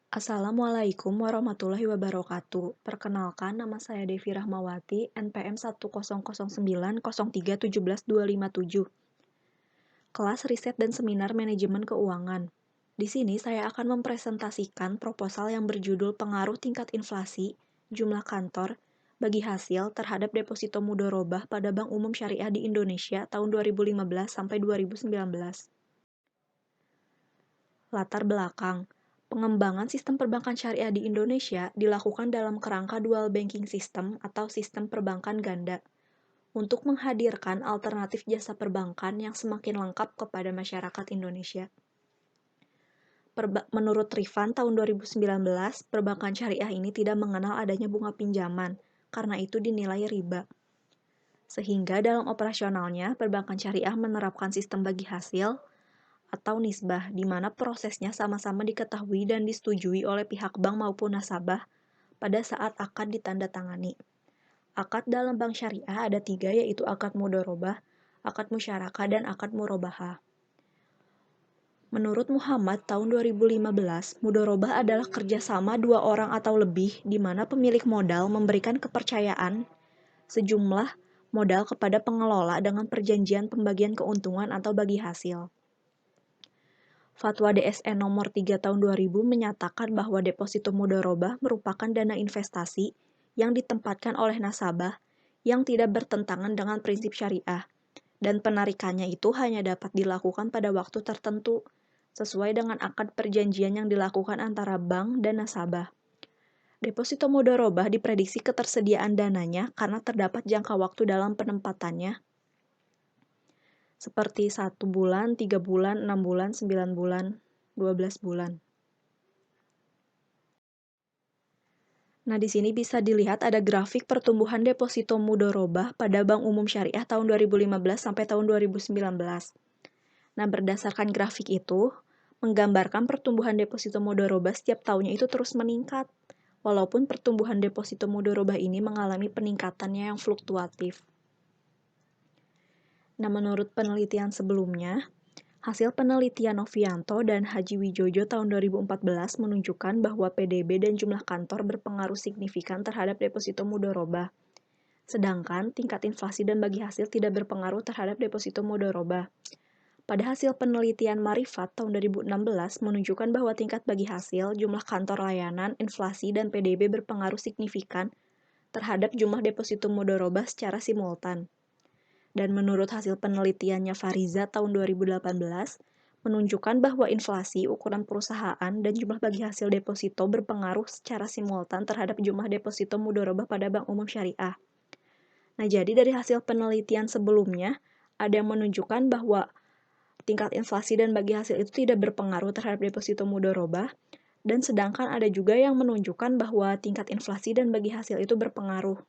Assalamualaikum warahmatullahi wabarakatuh. Perkenalkan, nama saya Devi Rahmawati, NPM 10090313257. Kelas Riset dan Seminar Manajemen Keuangan. Di sini saya akan mempresentasikan proposal yang berjudul Pengaruh Tingkat Inflasi, Jumlah Kantor, bagi hasil terhadap deposito mudorobah pada Bank Umum Syariah di Indonesia tahun 2015 sampai 2019. Latar belakang. Pengembangan sistem perbankan syariah di Indonesia dilakukan dalam kerangka dual banking system atau sistem perbankan ganda untuk menghadirkan alternatif jasa perbankan yang semakin lengkap kepada masyarakat Indonesia. Menurut Rifan tahun 2019, perbankan syariah ini tidak mengenal adanya bunga pinjaman, karena itu dinilai riba. Sehingga dalam operasionalnya, perbankan syariah menerapkan sistem bagi hasil atau nisbah, di mana prosesnya sama-sama diketahui dan disetujui oleh pihak bank maupun nasabah pada saat akad ditandatangani. Akad dalam bank syariah ada 3, yaitu akad mudorobah, akad musyarakah, dan akad murobahah. Menurut Muhammad tahun 2015, mudorobah adalah kerjasama 2 orang atau lebih di mana pemilik modal memberikan kepercayaan sejumlah modal kepada pengelola dengan perjanjian pembagian keuntungan atau bagi hasil. Fatwa DSN nomor 3 tahun 2000 menyatakan bahwa deposito mudorobah merupakan dana investasi yang ditempatkan oleh nasabah yang tidak bertentangan dengan prinsip syariah, dan penarikannya itu hanya dapat dilakukan pada waktu tertentu, sesuai dengan akad perjanjian yang dilakukan antara bank dan nasabah. Deposito mudorobah diprediksi ketersediaan dananya karena terdapat jangka waktu dalam penempatannya, seperti 1 bulan, 3 bulan, 6 bulan, 9 bulan, 12 bulan. Nah, di sini bisa dilihat ada grafik pertumbuhan deposito mudorobah pada Bank Umum Syariah tahun 2015 sampai tahun 2019. Nah, berdasarkan grafik itu, menggambarkan pertumbuhan deposito mudorobah setiap tahunnya itu terus meningkat, walaupun pertumbuhan deposito mudorobah ini mengalami peningkatannya yang fluktuatif. Nah, menurut penelitian sebelumnya, hasil penelitian Novianto dan Haji Wijojo tahun 2014 menunjukkan bahwa PDB dan jumlah kantor berpengaruh signifikan terhadap deposito mudorobah. Sedangkan tingkat inflasi dan bagi hasil tidak berpengaruh terhadap deposito mudorobah. Pada hasil penelitian Marifat tahun 2016 menunjukkan bahwa tingkat bagi hasil, jumlah kantor layanan, inflasi, dan PDB berpengaruh signifikan terhadap jumlah deposito mudorobah secara simultan. Dan menurut hasil penelitiannya Fariza tahun 2018, menunjukkan bahwa inflasi, ukuran perusahaan, dan jumlah bagi hasil deposito berpengaruh secara simultan terhadap jumlah deposito mudorobah pada Bank Umum Syariah. Nah, jadi dari hasil penelitian sebelumnya, ada yang menunjukkan bahwa tingkat inflasi dan bagi hasil itu tidak berpengaruh terhadap deposito mudorobah, dan sedangkan ada juga yang menunjukkan bahwa tingkat inflasi dan bagi hasil itu berpengaruh.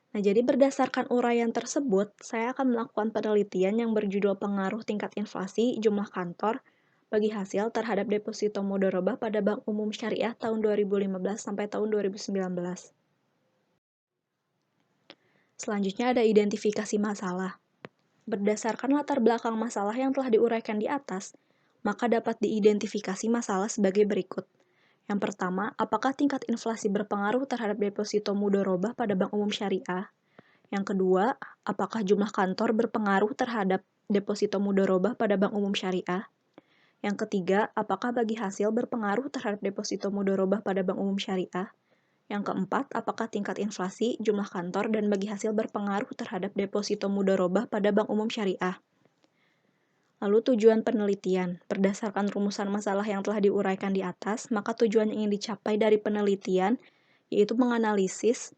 Nah, jadi berdasarkan uraian tersebut, saya akan melakukan penelitian yang berjudul Pengaruh Tingkat Inflasi Jumlah Kantor bagi hasil terhadap deposito mudorobah pada Bank Umum Syariah tahun 2015 sampai tahun 2019. Selanjutnya ada identifikasi masalah. Berdasarkan latar belakang masalah yang telah diuraikan di atas, maka dapat diidentifikasi masalah sebagai berikut. Yang pertama, apakah tingkat inflasi berpengaruh terhadap deposito mudorobah pada Bank Umum Syariah? Yang kedua, apakah jumlah kantor berpengaruh terhadap deposito mudorobah pada Bank Umum Syariah? Yang ketiga, apakah bagi hasil berpengaruh terhadap deposito mudorobah pada Bank Umum Syariah? Yang keempat, apakah tingkat inflasi, jumlah kantor, dan bagi hasil berpengaruh terhadap deposito mudorobah pada Bank Umum Syariah? Lalu tujuan penelitian. Berdasarkan rumusan masalah yang telah diuraikan di atas, maka tujuan yang ingin dicapai dari penelitian yaitu menganalisis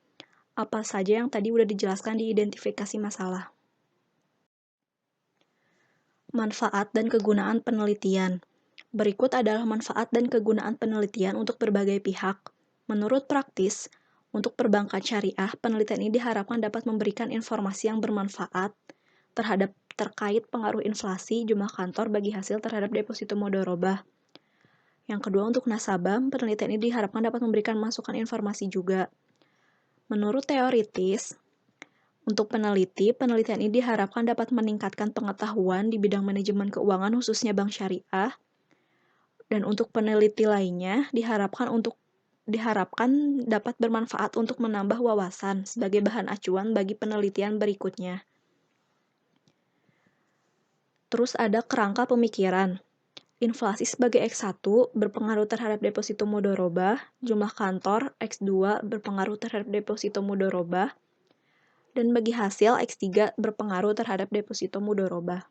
apa saja yang tadi sudah dijelaskan di identifikasi masalah. Manfaat dan kegunaan penelitian. Berikut adalah manfaat dan kegunaan penelitian untuk berbagai pihak. Menurut praktis, untuk perbankan syariah, penelitian ini diharapkan dapat memberikan informasi yang bermanfaat terkait pengaruh inflasi, jumlah kantor bagi hasil terhadap deposito mudorobah. Yang kedua, untuk nasabah, penelitian ini diharapkan dapat memberikan masukan informasi juga. Menurut teoritis, untuk penelitian ini diharapkan dapat meningkatkan pengetahuan di bidang manajemen keuangan khususnya bank syariah, Dan untuk peneliti lainnya, diharapkan dapat bermanfaat untuk menambah wawasan sebagai bahan acuan bagi penelitian berikutnya. Terus ada kerangka pemikiran. Inflasi sebagai X1 berpengaruh terhadap deposito mudorobah, jumlah kantor X2 berpengaruh terhadap deposito mudorobah, dan bagi hasil X3 berpengaruh terhadap deposito mudorobah.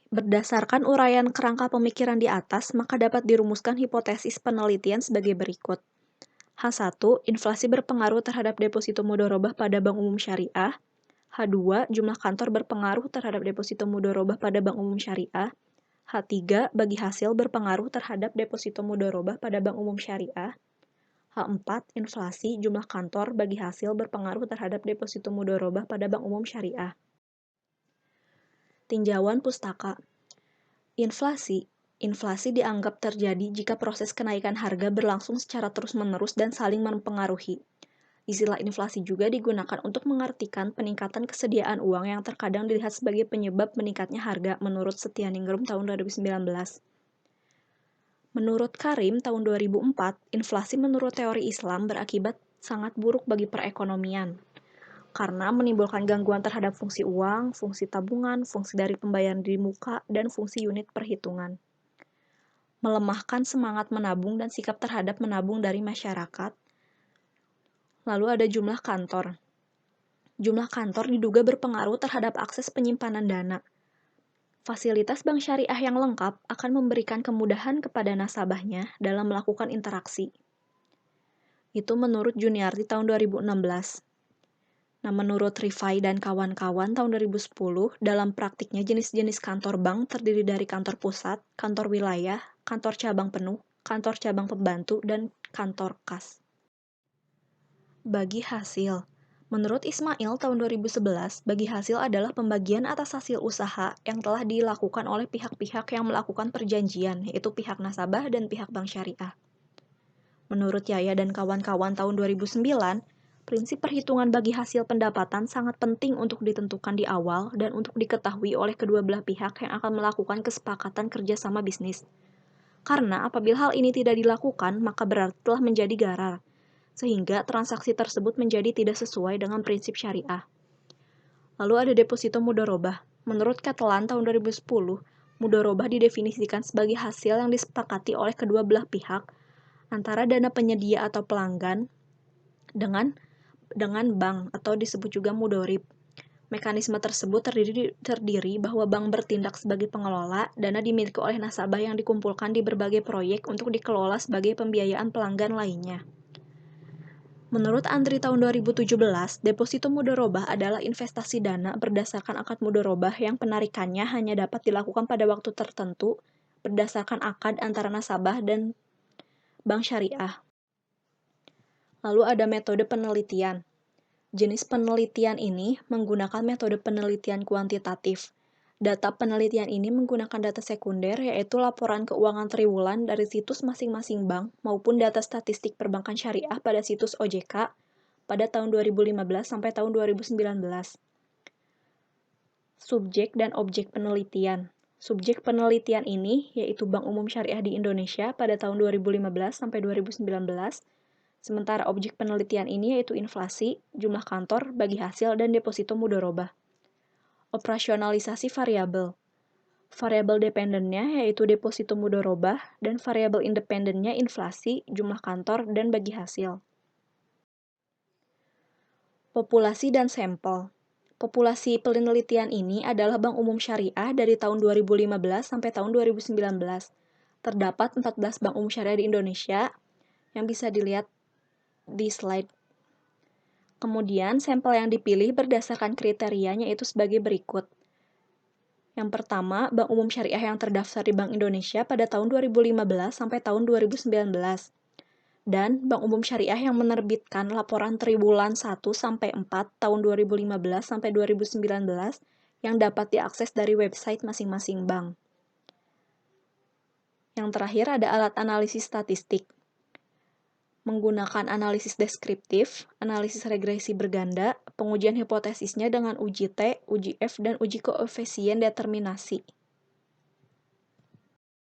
Berdasarkan uraian kerangka pemikiran di atas, maka dapat dirumuskan hipotesis penelitian sebagai berikut. H1, inflasi berpengaruh terhadap deposito mudorobah pada Bank Umum Syariah. H2, jumlah kantor berpengaruh terhadap deposito mudorobah pada Bank Umum Syariah. H3, bagi hasil berpengaruh terhadap deposito mudorobah pada Bank Umum Syariah. H4, inflasi jumlah kantor bagi hasil berpengaruh terhadap deposito mudorobah pada Bank Umum Syariah. Tinjauan pustaka. Inflasi dianggap terjadi jika proses kenaikan harga berlangsung secara terus-menerus dan saling mempengaruhi. Istilah inflasi juga digunakan untuk mengartikan peningkatan kesediaan uang yang terkadang dilihat sebagai penyebab meningkatnya harga menurut Setianingrum tahun 2019. Menurut Karim tahun 2004, inflasi menurut teori Islam berakibat sangat buruk bagi perekonomian karena menimbulkan gangguan terhadap fungsi uang, fungsi tabungan, fungsi dari pembayaran di muka, dan fungsi unit perhitungan. Melemahkan semangat menabung dan sikap terhadap menabung dari masyarakat. Lalu ada jumlah kantor. Jumlah kantor diduga berpengaruh terhadap akses penyimpanan dana. Fasilitas bank syariah yang lengkap akan memberikan kemudahan kepada nasabahnya dalam melakukan interaksi. Itu menurut Juniarti tahun 2016. Nah, menurut Rifai dan kawan-kawan tahun 2010, dalam praktiknya jenis-jenis kantor bank terdiri dari kantor pusat, kantor wilayah, kantor cabang penuh, kantor cabang pembantu, dan kantor kas. Bagi hasil. Menurut Ismail tahun 2011, bagi hasil adalah pembagian atas hasil usaha yang telah dilakukan oleh pihak-pihak yang melakukan perjanjian, yaitu pihak nasabah dan pihak bank syariah. Menurut Yaya dan kawan-kawan tahun 2009, prinsip perhitungan bagi hasil pendapatan sangat penting untuk ditentukan di awal dan untuk diketahui oleh kedua belah pihak yang akan melakukan kesepakatan kerjasama bisnis. Karena apabila hal ini tidak dilakukan, maka berarti telah menjadi garar, sehingga transaksi tersebut menjadi tidak sesuai dengan prinsip syariah. Lalu ada deposito mudorobah. Menurut Catalan tahun 2010, mudorobah didefinisikan sebagai hasil yang disepakati oleh kedua belah pihak antara dana penyedia atau pelanggan dengan bank atau disebut juga mudorib. Mekanisme tersebut terdiri bahwa bank bertindak sebagai pengelola, dana dimiliki oleh nasabah yang dikumpulkan di berbagai proyek untuk dikelola sebagai pembiayaan pelanggan lainnya. Menurut Andri tahun 2017, deposito mudorobah adalah investasi dana berdasarkan akad mudorobah yang penarikannya hanya dapat dilakukan pada waktu tertentu berdasarkan akad antara nasabah dan bank syariah. Lalu ada metode penelitian. Jenis penelitian ini menggunakan metode penelitian kuantitatif. Data penelitian ini menggunakan data sekunder, yaitu laporan keuangan triwulan dari situs masing-masing bank maupun data statistik perbankan syariah pada situs OJK pada tahun 2015 sampai tahun 2019. Subjek dan objek penelitian. Subjek penelitian ini yaitu Bank Umum Syariah di Indonesia pada tahun 2015 sampai 2019. Sementara objek penelitian ini yaitu inflasi, jumlah kantor, bagi hasil, dan deposito mudorobah. Operasionalisasi variabel. Variabel dependennya yaitu deposito mudorobah, dan variabel independennya inflasi, jumlah kantor, dan bagi hasil. Populasi dan sampel. Populasi penelitian ini adalah Bank Umum Syariah dari tahun 2015 sampai tahun 2019. Terdapat 14 Bank Umum Syariah di Indonesia yang bisa dilihat di slide. Kemudian, sampel yang dipilih berdasarkan kriterianya itu sebagai berikut. Yang pertama, Bank Umum Syariah yang terdaftar di Bank Indonesia pada tahun 2015 sampai tahun 2019. Dan Bank Umum Syariah yang menerbitkan laporan triwulan 1 sampai 4 tahun 2015 sampai 2019 yang dapat diakses dari website masing-masing bank. Yang terakhir ada alat analisis statistik. Menggunakan analisis deskriptif, analisis regresi berganda, pengujian hipotesisnya dengan uji T, uji F, dan uji koefisien determinasi.